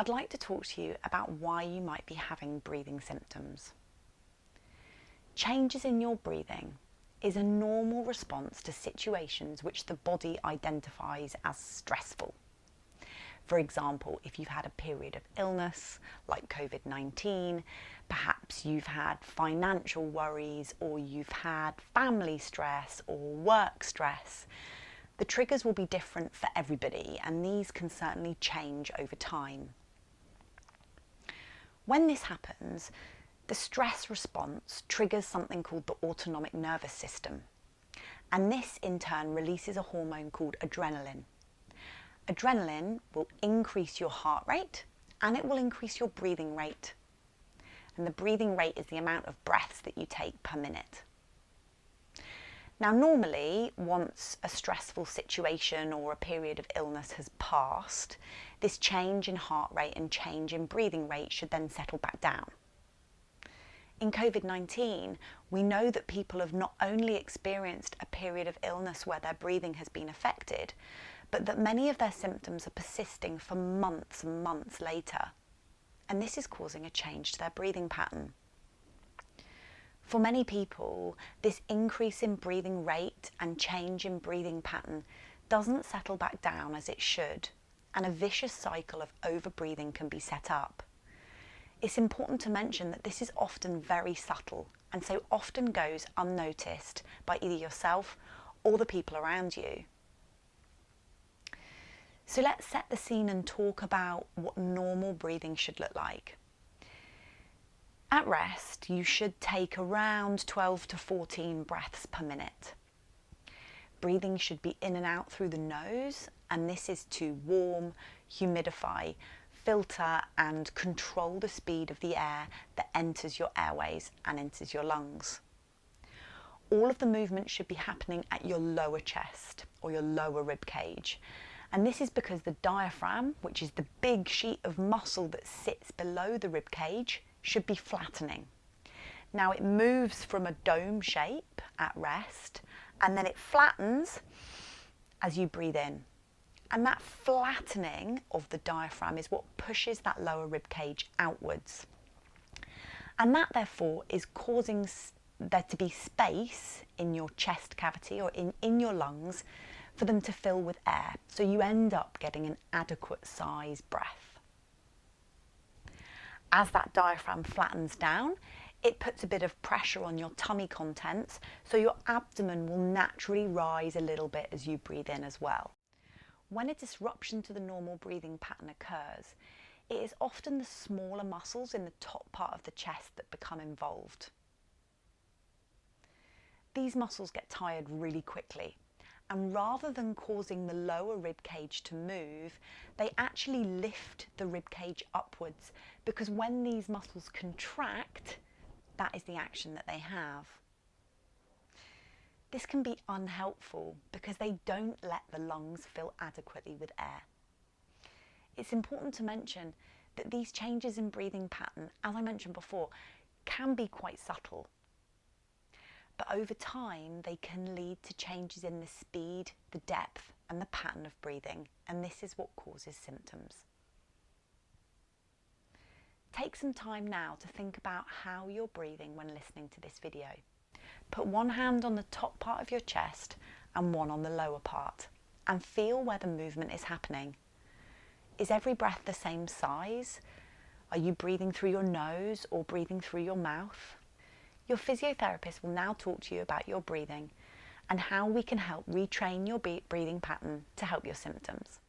I'd like to talk to you about why you might be having breathing symptoms. Changes in your breathing is a normal response to situations which the body identifies as stressful. For example, if you've had a period of illness like COVID-19, perhaps you've had financial worries or you've had family stress or work stress, the triggers will be different for everybody, and these can certainly change over time. When this happens, the stress response triggers something called the autonomic nervous system, and this in turn releases a hormone called adrenaline. Adrenaline will increase your heart rate and it will increase your breathing rate. And the breathing rate is the amount of breaths that you take per minute. Now, normally, once a stressful situation or a period of illness has passed, this change in heart rate and change in breathing rate should then settle back down. In COVID-19, we know that people have not only experienced a period of illness where their breathing has been affected, but that many of their symptoms are persisting for months and months later. And this is causing a change to their breathing pattern. For many people, this increase in breathing rate and change in breathing pattern doesn't settle back down as it should, and a vicious cycle of over-breathing can be set up. It's important to mention that this is often very subtle and so often goes unnoticed by either yourself or the people around you. So let's set the scene and talk about what normal breathing should look like. At rest, you should take around 12 to 14 breaths per minute. Breathing should be in and out through the nose, and this is to warm, humidify, filter and control the speed of the air that enters your airways and enters your lungs. All of the movement should be happening at your lower chest or your lower rib cage. And this is because the diaphragm, which is the big sheet of muscle that sits below the rib cage, should be flattening. Now it moves from a dome shape at rest, and then it flattens as you breathe in. And that flattening of the diaphragm is what pushes that lower rib cage outwards. And that therefore is causing there to be space in your chest cavity or in your lungs for them to fill with air. So you end up getting an adequate size breath. As that diaphragm flattens down, it puts a bit of pressure on your tummy contents, so your abdomen will naturally rise a little bit as you breathe in as well. When a disruption to the normal breathing pattern occurs, it is often the smaller muscles in the top part of the chest that become involved. These muscles get tired really quickly, and rather than causing the lower rib cage to move, they actually lift the rib cage upwards, because when these muscles contract, that is the action that they have. This can be unhelpful because they don't let the lungs fill adequately with air. It's important to mention that these changes in breathing pattern, as I mentioned before, can be quite subtle. But over time, they can lead to changes in the speed, the depth, and the pattern of breathing, and this is what causes symptoms. Take some time now to think about how you're breathing when listening to this video. Put one hand on the top part of your chest and one on the lower part, and feel where the movement is happening. Is every breath the same size? Are you breathing through your nose or breathing through your mouth? Your physiotherapist will now talk to you about your breathing and how we can help retrain your breathing pattern to help your symptoms.